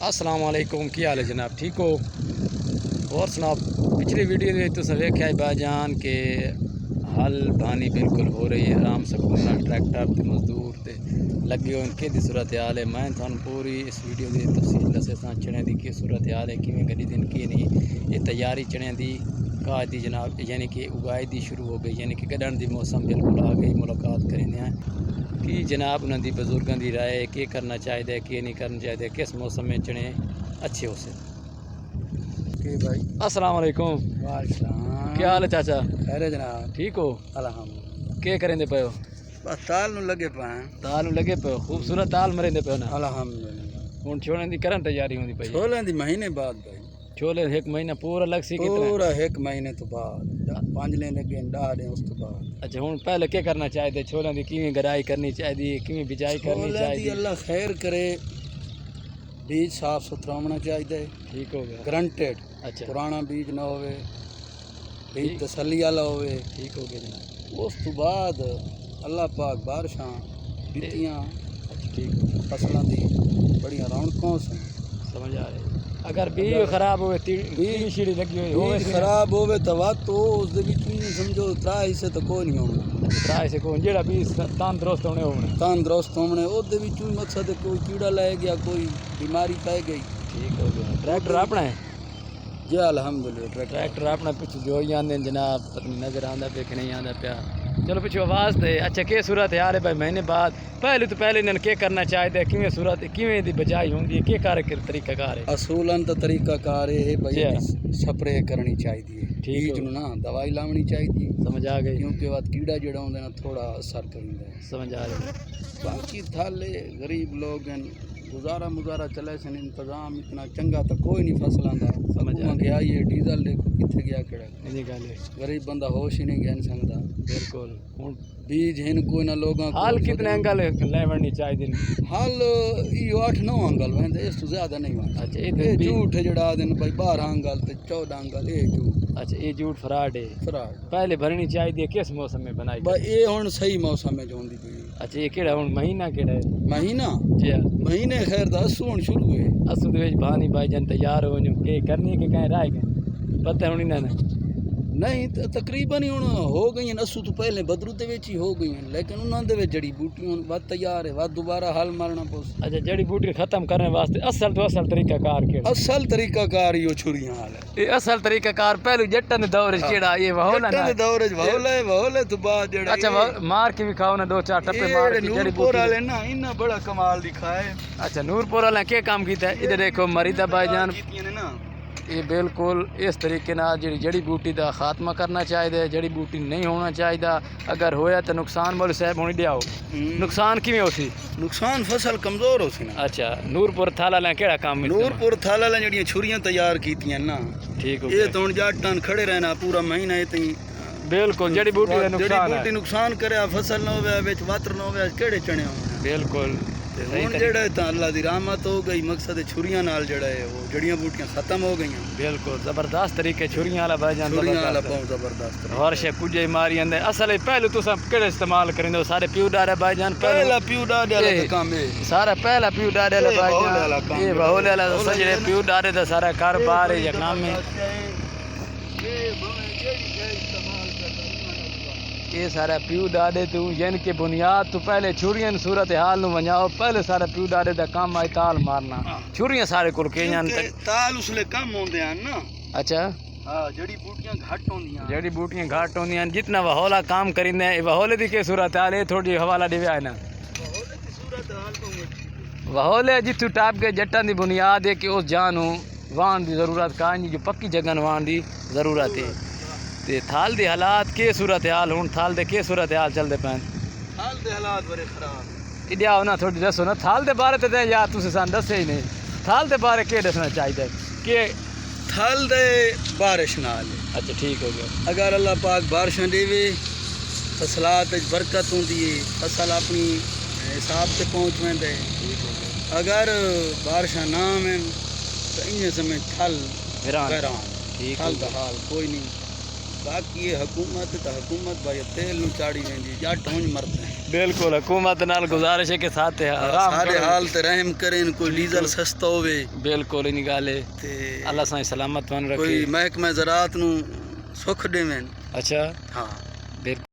अस्सलाम वालेकुम, की हाल है जनाब, ठीक हो? और सुनाओ, पिछली वीडियो में तुम वेख्या भाईजान के हल बानी बिल्कुल हो रही है, आराम सकून ट्रैक्टर ते मजदूर ते लगे हो कि सूरत हाल है। मैं थानू पूरी इस वीडियो की तफसील दसा चने की की सूरत हाल है, किमें गड्डी दिन की नहीं। ये तैयारी चने की काज दी जनाब, यानी कि उगाई दी शुरू हो गई, यानी कि कढ़न की मौसम बिल्कुल आ गई। मुलाकात करेंगे कि जनाब उन्होंने बजुर्गों की राय के करना चाहिए, कि नहीं करना चाहिए, किस मौसम में चने अच्छे हो सकते। भाई अस्सलाम वालेकुम। क्या हाल है चाचा? खैर जनाब, ठीक हो? अलहमदुलिल्लाह। क्या करेंदे पे हो? बस ताल नू लगे पे ताल लगे पे हो, खूबसूरत ताल मरेंदे पे हो ना? अलहमदुलिल्लाह। हुण छोड़ने की करन तैयारी होंदी पई? छोले दी महीने बाद भाई, छोले एक महीना पूरा लग सी कितना? पूरा एक महीने तो बाद 5 दिन लगे 10 दिन उस तो बाद। अच्छा, हुण पहले क्या करना चाहिए? छोले की किवें गराई करनी चाहिए, किवें बिजाई करनी चाहिए? अल्लाह खैर करे, बीज साफ सुथरा होना चाहिए। ठीक हो गया, ग्रंटेड। अच्छा, पुराना बीज ना होवे, बीज तसल्ली वाला होवे। ठीक हो गया जनाब। उस तो बाद अल्लाह पाक बारिशां दित्तियां, अच्छा, ठीक फसलों दी बड़ियां रौनकों सन। समझ आ रही। अगर बीज खराब हो, बीज शीड़ी लगी हुई बीज खराब होवे तो वत तो उस दे विच भी समझो 3 हिस्से तो कोई नहीं होना। ट्राई से को जेड़ा बीज तंदुरुस्त होने होने, तंदुरुस्त होने ओदे विच भी मकसद है, कोई कीड़ा लग गया, कोई बीमारी पै गई। ठीक हो गया। ट्रैक्टर अपना है? जी अल्हम्दुलिल्लाह। ट्रैक्टर अपना पिछू जो ही आंदे जनाब, पता नजर आंदा पे कि नहीं आंदा पिया। चलो पिछू आवाज़ दे। अच्छा, के सूरत हाल है भाई महीने बाद? पहले इन्होंने क्या करना चाहिए, किवें सूरत किवें दी बजाई होंदी है, के तरीकाकार है? असूलन तो तरीकाकार है भाई, स्प्रे करनी चाहिए, ठीक बीज नू ना दवाई लावनी चाहिए। समझ आ गई, क्योंकि वत कीड़ा जेड़ा होंदा ना थोड़ा असर करिंदा है। समझ आ रही। बाकी थाले गरीब लोग गुजारा मुजारा चले सन, इंतजाम इतना चंगा तो कोई नहीं फसलों का। समझ आ गया ये डीजल देखो कितने गया केड़ा, नहीं गल है, गरीब बंदा होश ही नहीं गहन सकता। बिल्कुल। हुण बीज हिन कोई ना लोगों हाल कितने अंगल लेवनी चाहिए? हाल यो 8-9 अंगल वैंदे, इस तो ज्यादा नहीं वैंदे। अच्छा, ये झूठ जड़ा दिन भाई 12 अंगल ते 14 अंगल ये झूठ। अच्छा, ये झूठ फ्रॉड है। फ्रॉड पहले भरनी चाहिए, किस मौसम में बनाई? भाई ये हुण सही मौसम में जोंदी पई। अच्छा, ये केड़ा हुण महीना केड़ा है? महीना जी हाँ, महीने खैर दा असू हुण शुरू है। असू दे विच भानी भाईजान तैयार हो जो के करनी के कहीं राह गए पता होनी ना नहीं तो तकरीबन ही हुण हो गई हैं। असू तो पहले बदरू दे विच ही हो गई हैं, लेकिन उन्हां दे विच जड़ी बूटी हुण वत तैयार है, वत दोबारा हल मारना पोस। अच्छा, जड़ी बूटी खत्म करने वास्ते असल तो असल तरीकाकार केड़ा? असल तरीकाकार यो छुरियां हाल है। ये असल तरीकाकार पहले जट्टन दे दौर च केड़ा ये वहोला ना दौर च वहोले तो बाद जेड़ा अच्छा मार के भी खाओ ना, 4 टप्पे मार के जड़ी नूरपुर वाले ना इन्ना बड़ा कमाल दिखाए। अच्छा, नूरपुर वाले क्या काम कीता है? इधर देखो मरीदा भाईजान, ना ये बिल्कुल इस तरीके ना जड़ी बूटी का खात्मा करना चाहिए, जड़ी बूटी नहीं होना चाहिए। अगर होया तो नुकसान मोल साहब होनी दिया। नुकसान किवें होसी? नुकसान फसल कमजोर होसी ना। अच्छा, नूरपुर थाला ले केड़ा काम? नूरपुर थाला ले जड़ियां छुरियां तैयार कीतियां ना, ठीक हो ये तो हुण जाटन खड़े रहना पूरा महीना इतनी। बिल्कुल, जड़ी बूटी का नुकसान है। नुकसान करे, फसल ना होवे, विच वातर ना होवे, केड़े चने होने। बिल्कुल हुण जेड़ा तां अल्लाह दी रहमत हो गई, मकसद छुरियां नाल जेड़ा है वो जड़ियां बूटियां खत्म हो गईयां। बिल्कुल जबरदस्त तरीके छुरियां वाला भाईजान, छुरियां वाला बहुत जबरदस्त हर शे कुछ मारी आंदे। असल पहले तुसा केड़े इस्तेमाल करिंदे हो? सारे प्यू डारे भाईजान, पहला प्यू डारे वाला काम है सारा, पहला प्यू डारे वाला भाईजान, ये बहुले वाला सजरे प्यू डारे दा सारा कारोबार है, ये काम है। ये सारा प्यू डाले तू यानी कि बुनियाद तो पहले छुरियन सूरत हाल नु वजाओ, पहले सारा प्यू डाले दा काम आई ताल मारना। छुरियां सारे कोल के ताल उसले कम होंदे हैं ना। अच्छा, हां जड़ी बूटियां घट होंदियां, जड़ी बूटियां घाट होंदियां। जितना वहोला काम करिंदे वहोले दी के सूरत हाल है, थोड़ी हवाला दिव्या है ना वहोले दी सूरत हाल को। वहोले जितु टाप के जट्टां दी बुनियाद है कि उस जानू वाहन दी जरूरत कानी, जो पक्की जगह वाहन दी जरूरत है। ते थाल दे हालात के सूरत हाल हुण? थाल दे के सूरत हाल चलदे पैन? थाल दे हालात बड़े खराब। इडिया ना थोड़ी दसो ना थाल दे बारे ते यार तुसें सान दसे ही नहीं। थाल दे बारे के दसना चाहिए कि थाल दे बारिश नाल। अच्छा, ठीक हो गया। अगर अल्लाह पाक बारिशां देवे, फसलात विच बरकत होंदी है, फसल अपनी हिसाब से पहुँच वेंदे। अगर बारिशां ना आवन तो इन्हें समय थल वीरान, थल दा हाल कोई नहीं। बाकी ये हुकूमत भाई तेल नु चाड़ी वेंदी जट हुंज मरते हैं बिल्कुल हुकूमत नाल गुजारिश है कि साथ आराम सारे करो। हाल ते रहम करें कोई डीजल सस्ता होवे बिल्कुल इन गाले ते अल्लाह साईं सलामत बन रखे। कोई महकमा ज़राअत नु सुख देवें। अच्छा हाँ बिल्कुल।